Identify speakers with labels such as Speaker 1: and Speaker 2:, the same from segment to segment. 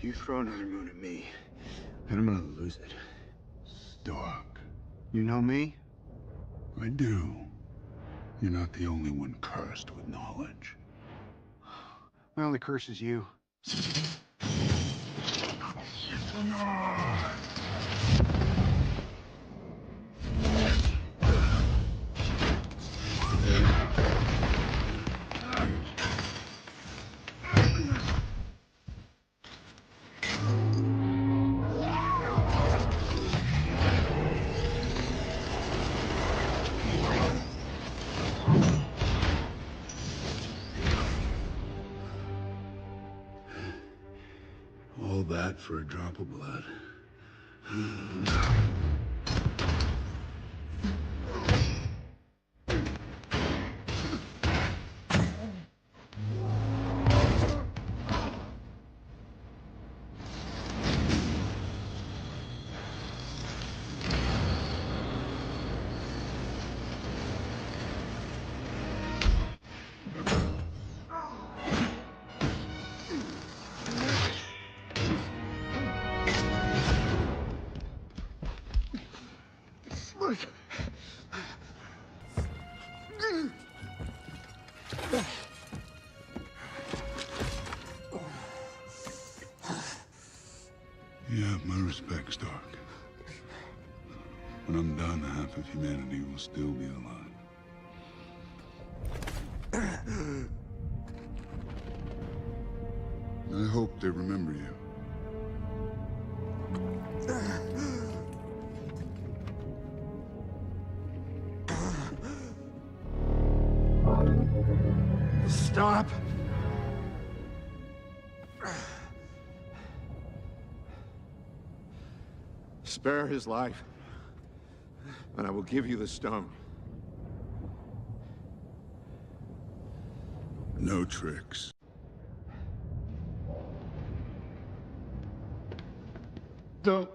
Speaker 1: You throw another moon at me, and I'm gonna lose it.
Speaker 2: Stark.
Speaker 1: You know me?
Speaker 2: I do. You're not the only one cursed with knowledge.
Speaker 1: My only curse is you.
Speaker 2: All that for a drop of blood. You have my respect, Stark. When I'm done, half of humanity will still be alive. I hope they remember you.
Speaker 1: Stop! Spare his life, and I will give you the stone.
Speaker 2: No tricks.
Speaker 1: Don't.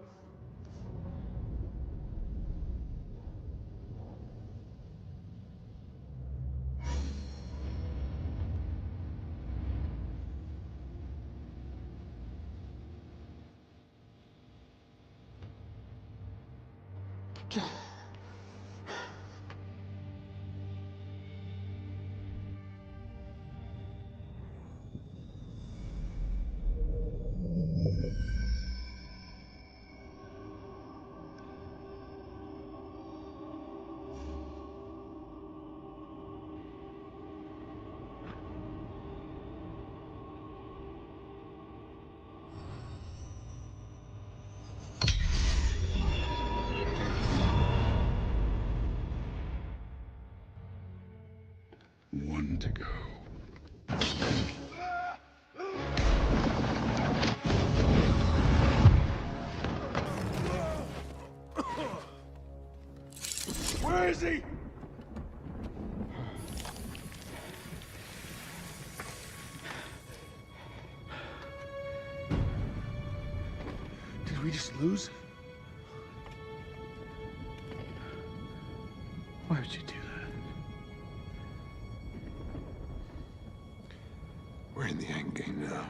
Speaker 2: One to go.
Speaker 1: Where is he? Did we just lose? Why would you do that? We're in the end game now.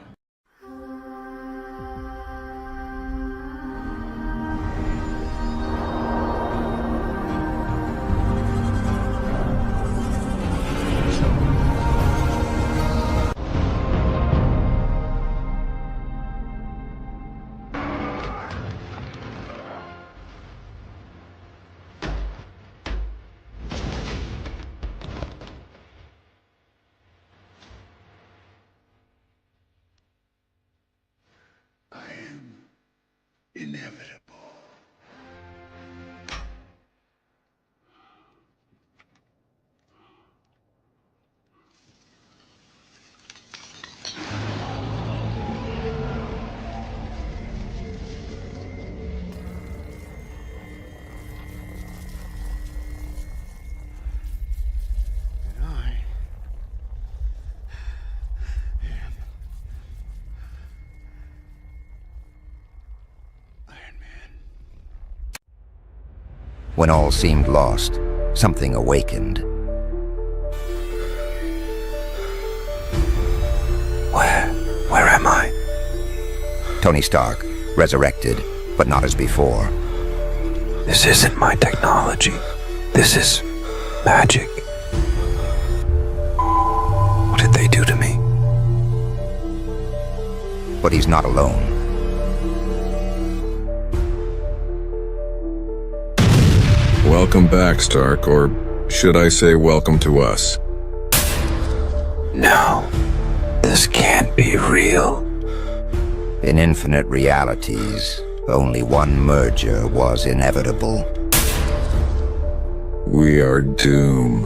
Speaker 2: Inevitable.
Speaker 1: And I am Iron Man.
Speaker 3: When all seemed lost, something awakened. Where am I? Tony Stark, resurrected, but not as before.
Speaker 4: This isn't my technology. This is magic. What did they do to me?
Speaker 3: But he's not alone.
Speaker 5: Welcome back, Stark, or should I say welcome to us?
Speaker 4: No, this can't be real.
Speaker 3: In infinite realities, only one merger was inevitable.
Speaker 5: We are doomed.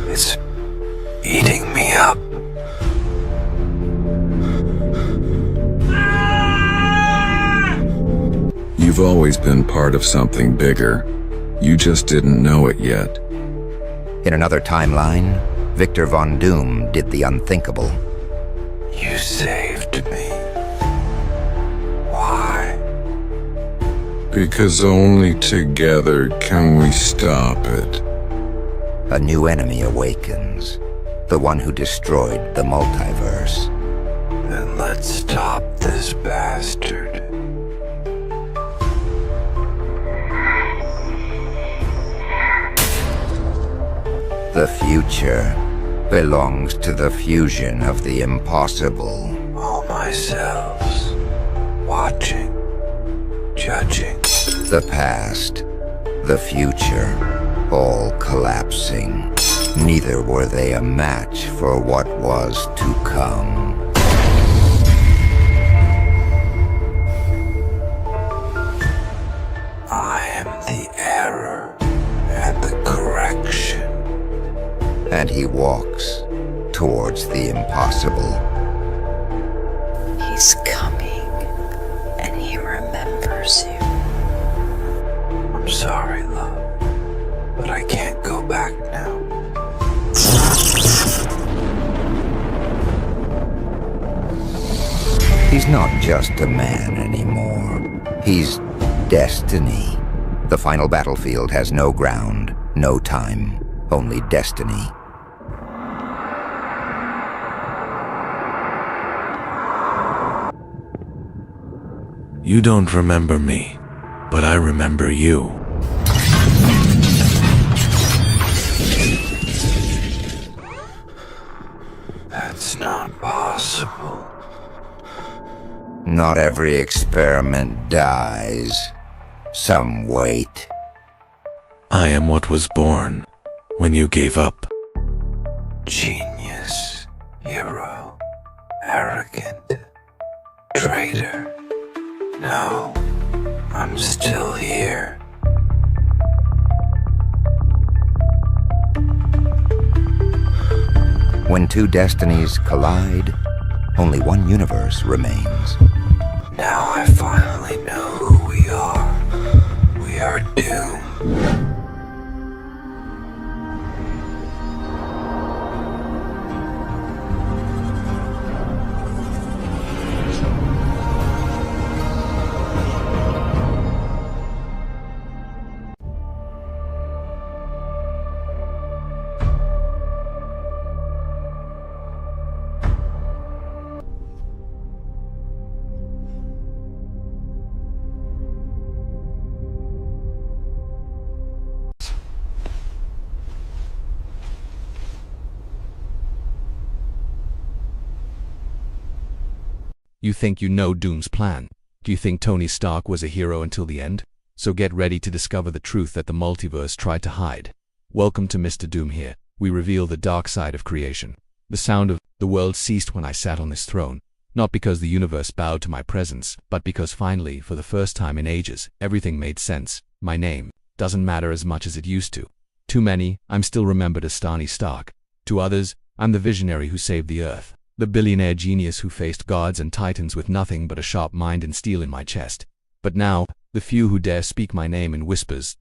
Speaker 4: It's eating me up.
Speaker 5: You've always been part of something bigger. You just didn't know it yet.
Speaker 3: In another timeline, Victor Von Doom did the unthinkable.
Speaker 4: You saved me. Why?
Speaker 5: Because only together can we stop it.
Speaker 3: A new enemy awakens, the one who destroyed the multiverse.
Speaker 4: Then let's stop this bastard.
Speaker 3: The future belongs to the fusion of the impossible.
Speaker 4: All myselves, watching, judging.
Speaker 3: The past, the future, all collapsing. Neither were they a match for what was to come.
Speaker 4: I am the error and the correction.
Speaker 3: And he walks towards the impossible.
Speaker 6: He's coming, and he remembers you.
Speaker 4: I'm sorry, love, but I can't go back now.
Speaker 3: He's not just a man anymore. He's destiny. The final battlefield has no ground, no time, only destiny.
Speaker 4: You don't remember me, but I remember you. That's not possible.
Speaker 3: Not every experiment dies. Some wait.
Speaker 4: I am what was born when you gave up. Genius, hero, arrogant, traitor. No, I'm still here.
Speaker 3: When two destinies collide, only one universe remains.
Speaker 4: Now I finally know who we are. We are doomed.
Speaker 7: You think you know Doom's plan? Do you think Tony Stark was a hero until the end? So get ready to discover the truth that the multiverse tried to hide. Welcome to Mr. Doom here. We reveal the dark side of creation. The sound of the world ceased when I sat on this throne. Not because the universe bowed to my presence, but because finally, for the first time in ages, everything made sense. My name doesn't matter as much as it used to. To many, I'm still remembered as Tony Stark. To others, I'm the visionary who saved the Earth. The billionaire genius who faced gods and titans with nothing but a sharp mind and steel in my chest. But now, the few who dare speak my name in whispers,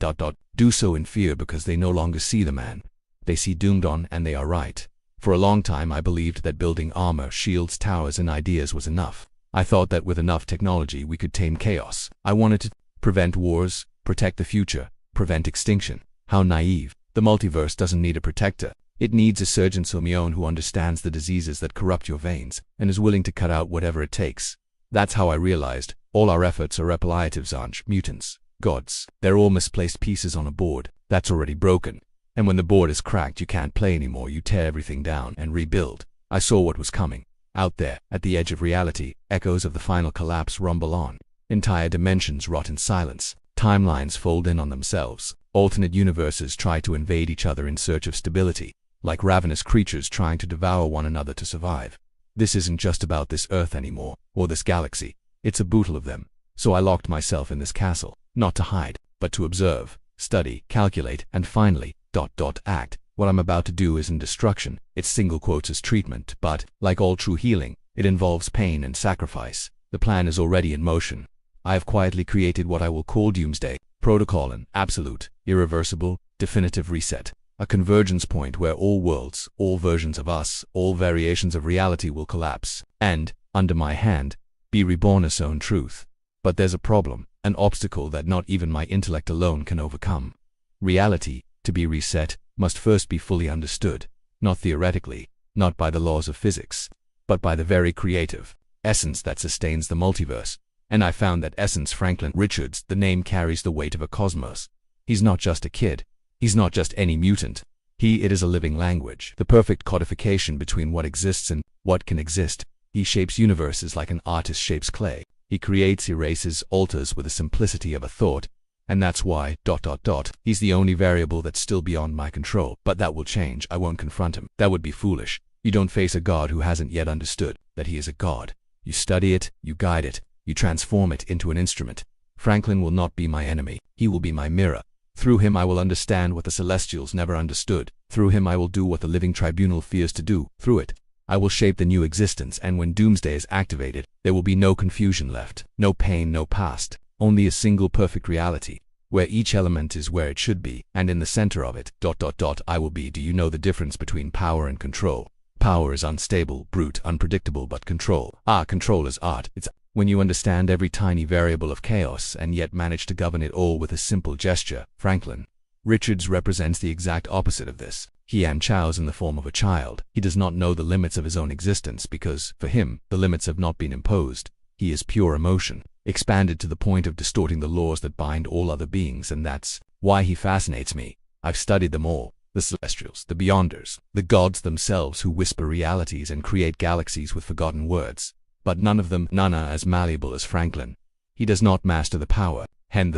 Speaker 7: do so in fear because they no longer see the man. They see Doomdon, and they are right. For a long time I believed that building armor, shields, towers, and ideas was enough. I thought that with enough technology we could tame chaos. I wanted to prevent wars, protect the future, prevent extinction. How naive. The multiverse doesn't need a protector. It needs a surgeon of your own who understands the diseases that corrupt your veins and is willing to cut out whatever it takes. That's how I realized all our efforts are palliatives aren't mutants, gods. They're all misplaced pieces on a board that's already broken. And when the board is cracked, you can't play anymore. You tear everything down and rebuild. I saw what was coming. Out there, at the edge of reality, echoes of the final collapse rumble on. Entire dimensions rot in silence. Timelines fold in on themselves. Alternate universes try to invade each other in search of stability, like ravenous creatures trying to devour one another to survive. This isn't just about this Earth anymore, or this galaxy. It's a boodle of them. So I locked myself in this castle, not to hide, but to observe, study, calculate, and finally, act. What I'm about to do isn't destruction, it's single quotes as treatment, but, like all true healing, it involves pain and sacrifice. The plan is already in motion. I have quietly created what I will call Doomsday Protocol, an absolute, irreversible, definitive reset. A convergence point where all worlds, all versions of us, all variations of reality will collapse, and, under my hand, be reborn as own truth. But there's a problem, an obstacle that not even my intellect alone can overcome. Reality, to be reset, must first be fully understood, not theoretically, not by the laws of physics, but by the very creative essence that sustains the multiverse. And I found that essence. Franklin Richards, the name carries the weight of a cosmos. He's not just a kid. He's not just any mutant. It is a living language, the perfect codification between what exists and what can exist. He shapes universes like an artist shapes clay. He creates, erases, alters with the simplicity of a thought. And that's why, he's the only variable that's still beyond my control. But that will change. I won't confront him. That would be foolish. You don't face a god who hasn't yet understood that he is a god. You study it, you guide it, you transform it into an instrument. Franklin will not be my enemy. He will be my mirror. Through him I will understand what the Celestials never understood. Through him I will do what the living tribunal fears to do. Through it, I will shape the new existence, and when Doomsday is activated, there will be no confusion left, no pain, no past, only a single perfect reality, where each element is where it should be, and in the center of it, I will be. Do you know the difference between power and control? Power is unstable, brute, unpredictable, but control. Control is art. It's when you understand every tiny variable of chaos and yet manage to govern it all with a simple gesture. Franklin Richards represents the exact opposite of this. He chows in the form of a child. He does not know the limits of his own existence because, for him, the limits have not been imposed. He is pure emotion, expanded to the point of distorting the laws that bind all other beings, and that's why he fascinates me. I've studied them all. The Celestials, the Beyonders, the gods themselves who whisper realities and create galaxies with forgotten words. But none are as malleable as Franklin. He does not master the power, and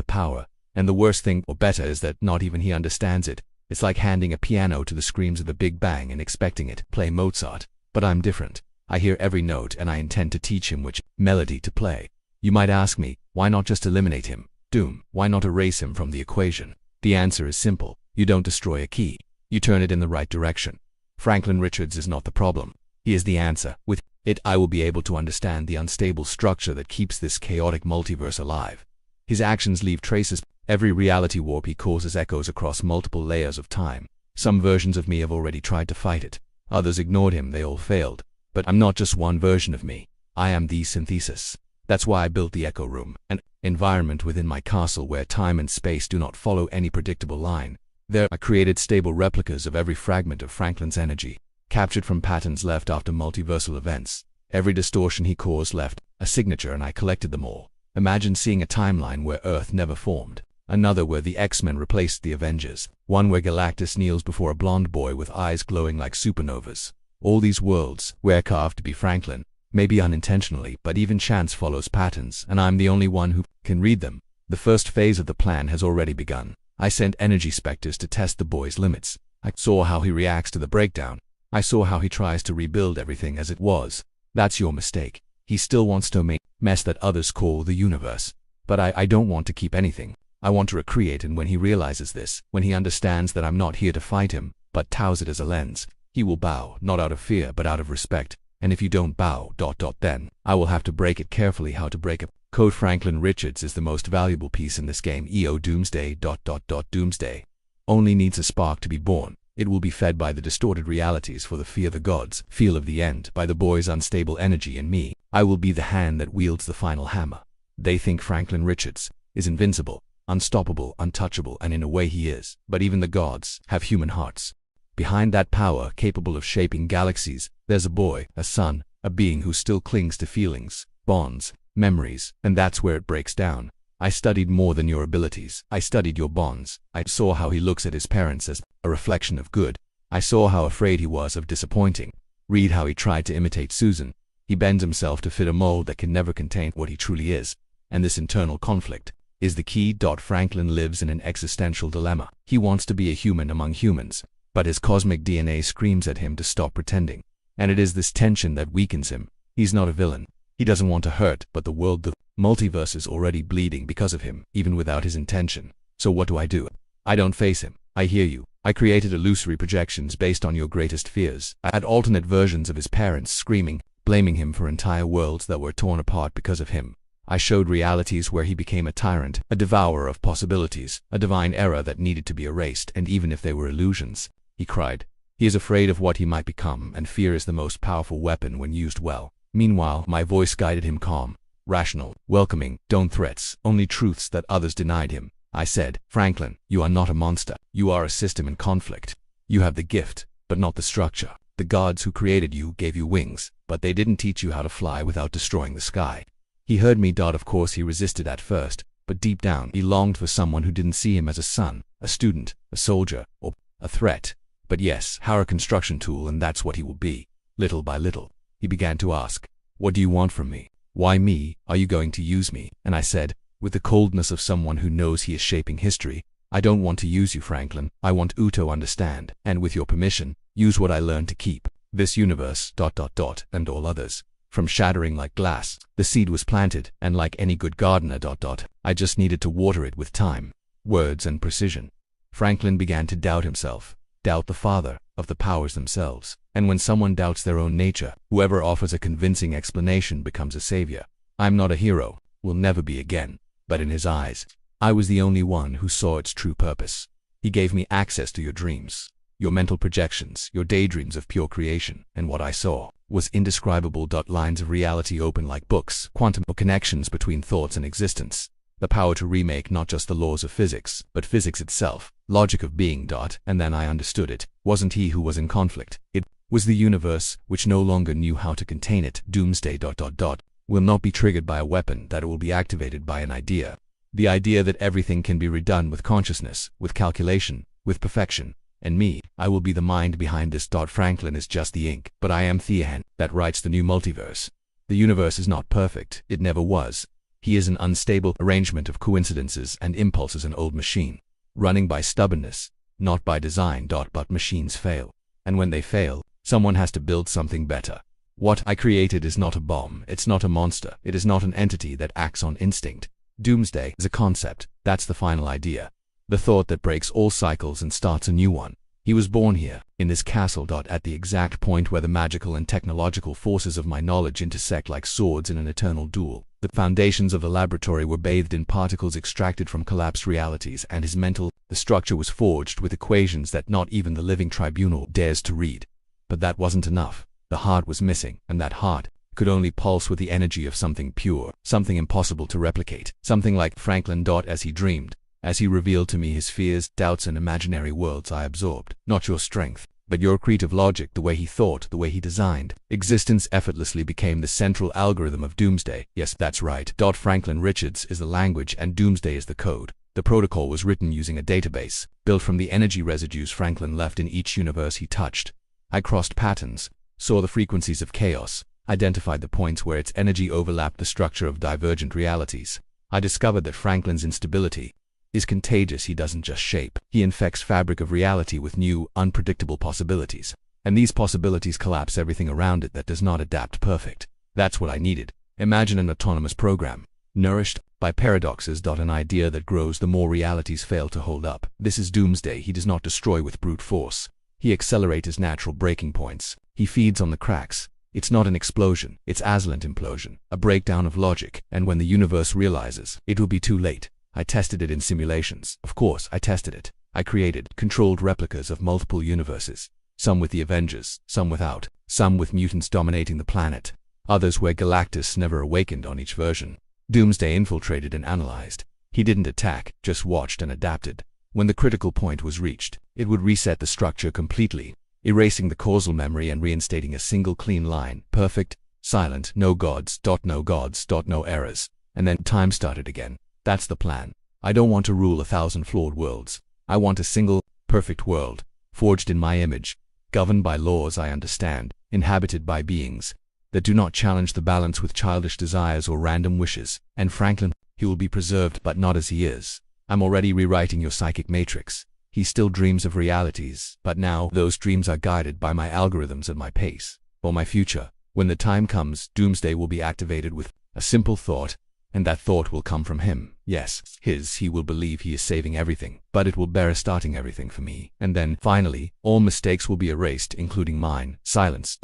Speaker 7: the worst thing, or better, is that not even he understands it. It's like handing a piano to the screams of the Big Bang and expecting it play Mozart. But I'm different. I hear every note and I intend to teach him which melody to play. You might ask me, why not just eliminate him? Doom, why not erase him from the equation? The answer is simple. You don't destroy a key. You turn it in the right direction. Franklin Richards is not the problem. He is the answer. With it, I will be able to understand the unstable structure that keeps this chaotic multiverse alive. His actions leave traces. Every reality warp he causes echoes across multiple layers of time. Some versions of me have already tried to fight it. Others ignored him. They all failed. But I'm not just one version of me. I am the synthesis. That's why I built the Echo Room, an environment within my castle where time and space do not follow any predictable line. There I created stable replicas of every fragment of Franklin's energy, captured from patterns left after multiversal events. Every distortion he caused left a signature, and I collected them all. Imagine seeing a timeline where Earth never formed, another where the X-Men replaced the Avengers, one where Galactus kneels before a blonde boy with eyes glowing like supernovas. All these worlds were carved to be Franklin, maybe unintentionally, but even chance follows patterns, and I'm the only one who can read them. The first phase of the plan has already begun. I sent energy specters to test the boy's limits. I saw how he reacts to the breakdown. I saw how he tries to rebuild everything as it was. That's your mistake. He still wants to make mess that others call the universe. But I don't want to keep anything. I want to recreate, and when he realizes this, when he understands that I'm not here to fight him, but tows it as a lens, he will bow, not out of fear, but out of respect. And if you don't bow, then I will have to break it carefully. How to break a code. Franklin Richards is the most valuable piece in this game. Doomsday. Doomsday only needs a spark to be born. It will be fed by the distorted realities for the fear the gods feel of the end, by the boy's unstable energy and me. I will be the hand that wields the final hammer. They think Franklin Richards is invincible, unstoppable, untouchable, and in a way he is. But even the gods have human hearts. Behind that power capable of shaping galaxies, there's a boy, a son, a being who still clings to feelings, bonds, memories, and that's where it breaks down. I studied more than your abilities. I studied your bonds. I saw how he looks at his parents as a reflection of good. I saw how afraid he was of disappointing. Read how he tried to imitate Susan. He bends himself to fit a mold that can never contain what he truly is. And this internal conflict is the key. Franklin lives in an existential dilemma. He wants to be a human among humans, but his cosmic DNA screams at him to stop pretending. And it is this tension that weakens him. He's not a villain. He doesn't want to hurt, but the multiverse is already bleeding because of him, even without his intention. So what do? I don't face him. I hear you. I created illusory projections based on your greatest fears. I had alternate versions of his parents screaming, blaming him for entire worlds that were torn apart because of him. I showed realities where he became a tyrant, a devourer of possibilities, a divine error that needed to be erased, and even if they were illusions, he cried. He is afraid of what he might become, and fear is the most powerful weapon when used well. Meanwhile, my voice guided him calm, rational, welcoming, don't threats, only truths that others denied him. I said, Franklin, you are not a monster. You are a system in conflict. You have the gift, but not the structure. The gods who created you gave you wings, but they didn't teach you how to fly without destroying the sky. He heard me. Of course he resisted at first, but deep down he longed for someone who didn't see him as a son, a student, a soldier, or a threat. But yes, a construction tool, and that's what he will be. Little by little, he began to ask, what do you want from me? Why me? Are you going to use me? And I said, with the coldness of someone who knows he is shaping history, I don't want to use you, Franklin. I want you to understand, and with your permission, use what I learned to keep. This universe, and all others. From shattering like glass, the seed was planted, and like any good gardener, I just needed to water it with time, words, and precision. Franklin began to doubt himself, doubt the father of the powers themselves. And when someone doubts their own nature, whoever offers a convincing explanation becomes a savior. I'm not a hero, will never be again. But in his eyes, I was the only one who saw its true purpose. He gave me access to your dreams, your mental projections, your daydreams of pure creation, and what I saw was indescribable. Lines of reality open like books, quantum connections between thoughts and existence, the power to remake not just the laws of physics, but physics itself, logic of being. And then I understood it wasn't he who was in conflict. It was the universe, which no longer knew how to contain it. Doomsday will not be triggered by a weapon, that it will be activated by an idea. The idea that everything can be redone with consciousness, with calculation, with perfection. And me, I will be the mind behind this. Franklin is just the ink, but I am the hand that writes the new multiverse. The universe is not perfect, it never was. He is an unstable arrangement of coincidences and impulses, an old machine, running by stubbornness, not by design. But machines fail. And when they fail, someone has to build something better. What I created is not a bomb, it's not a monster, it is not an entity that acts on instinct. Doomsday is a concept, that's the final idea. The thought that breaks all cycles and starts a new one. He was born here, in this castle. At the exact point where the magical and technological forces of my knowledge intersect like swords in an eternal duel. The foundations of the laboratory were bathed in particles extracted from collapsed realities, and the structure was forged with equations that not even the living tribunal dares to read. But that wasn't enough. The heart was missing, and that heart could only pulse with the energy of something pure, something impossible to replicate, something like Franklin. As he dreamed, as he revealed to me his fears, doubts, and imaginary worlds, I absorbed, not your strength, but your creative logic. The way he thought, the way he designed existence effortlessly became the central algorithm of Doomsday. Yes, that's right. Franklin Richards is the language and Doomsday is the code. The protocol was written using a database, built from the energy residues Franklin left in each universe he touched. I crossed patterns, saw the frequencies of chaos, identified the points where its energy overlapped the structure of divergent realities. I discovered that Franklin's instability is contagious. He doesn't just shape, he infects fabric of reality with new, unpredictable possibilities. And these possibilities collapse everything around it that does not adapt perfect. That's what I needed. Imagine an autonomous program, nourished by paradoxes. An idea that grows the more realities fail to hold up. This is Doomsday. He does not destroy with brute force. He accelerates his natural breaking points. He feeds on the cracks. It's not an explosion, it's Aslan implosion, a breakdown of logic, and when the universe realizes, it will be too late. I tested it in simulations. Of course, I tested it. I created controlled replicas of multiple universes, some with the Avengers, some without, some with mutants dominating the planet, others where Galactus never awakened on each version. Doomsday infiltrated and analyzed. He didn't attack, just watched and adapted. When the critical point was reached, It would reset the structure completely, erasing the causal memory and reinstating a single clean line, perfect, silent, no gods, no errors, and then time started again. That's the plan. I don't want to rule 1,000 flawed worlds. I want a single, perfect world, forged in my image, governed by laws I understand, inhabited by beings that do not challenge the balance with childish desires or random wishes. And Franklin, he will be preserved, but not as he is. I'm already rewriting your psychic matrix. He still dreams of realities, but now those dreams are guided by my algorithms and my pace. For my future, when the time comes, Doomsday will be activated with a simple thought, and that thought will come from him. Yes, he will believe he is saving everything, but it will bear starting everything for me. And then, finally, all mistakes will be erased, including mine. Silence,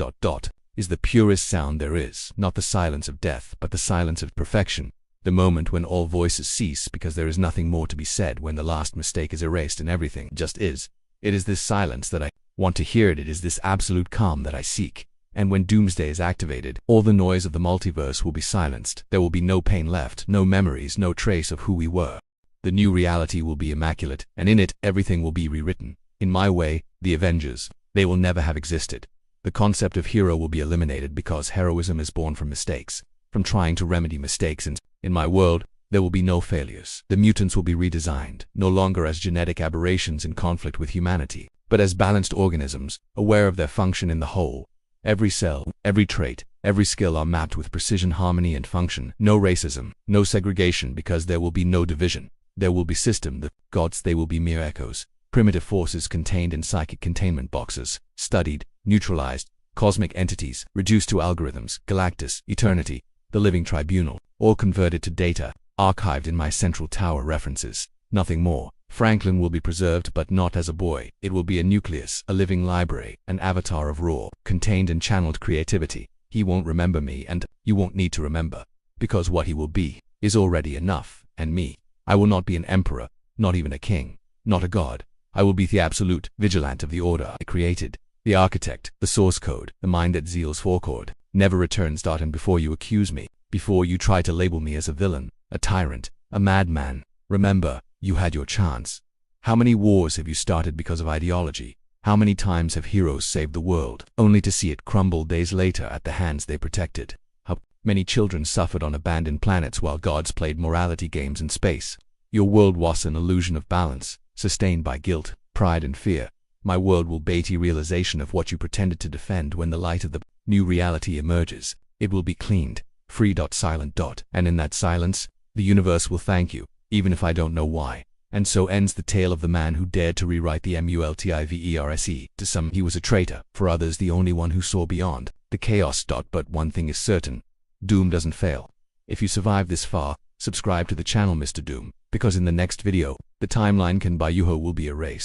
Speaker 7: is the purest sound there is, not the silence of death, but the silence of perfection. The moment when all voices cease because there is nothing more to be said, when the last mistake is erased and everything just is. It is this silence that I want to hear. It is this absolute calm that I seek. And when Doomsday is activated, all the noise of the multiverse will be silenced. There will be no pain left, no memories, no trace of who we were. The new reality will be immaculate, and in it, everything will be rewritten. In my way, the Avengers, they will never have existed. The concept of hero will be eliminated because heroism is born from mistakes, from trying to remedy mistakes, and in my world, there will be no failures. The mutants will be redesigned, no longer as genetic aberrations in conflict with humanity, but as balanced organisms, aware of their function in the whole. Every cell, every trait, every skill are mapped with precision, harmony, and function. No racism, no segregation, because there will be no division. There will be system. The gods, they will be mere echoes, primitive forces contained in psychic containment boxes, studied, neutralized, cosmic entities, reduced to algorithms, Galactus, eternity, the living tribunal, all converted to data, archived in my central tower references. Nothing more. Franklin will be preserved, but not as a boy. It will be a nucleus, a living library, an avatar of raw, contained and channeled creativity. He won't remember me, and you won't need to remember, because what he will be is already enough. And me, I will not be an emperor, not even a king, not a god. I will be the absolute vigilant of the order I created, the architect, the source code, the mind that zeals forecord, never returns. And before you accuse me, before you try to label me as a villain, a tyrant, a madman, remember, you had your chance. How many wars have you started because of ideology? How many times have heroes saved the world, only to see it crumble days later at the hands they protected? How many children suffered on abandoned planets while gods played morality games in space? Your world was an illusion of balance, sustained by guilt, pride, and fear. My world will be a realization of what you pretended to defend. When the light of the new reality emerges, it will be cleaned, free, silent. And in that silence, the universe will thank you, even if I don't know why. And so ends the tale of the man who dared to rewrite the multiverse. To some, he was a traitor. For others, the only one who saw beyond the chaos. But one thing is certain, Doom doesn't fail. If you survive this far, subscribe to the channel Mr. Doom, because in the next video, the timeline can by Yuho will be erased.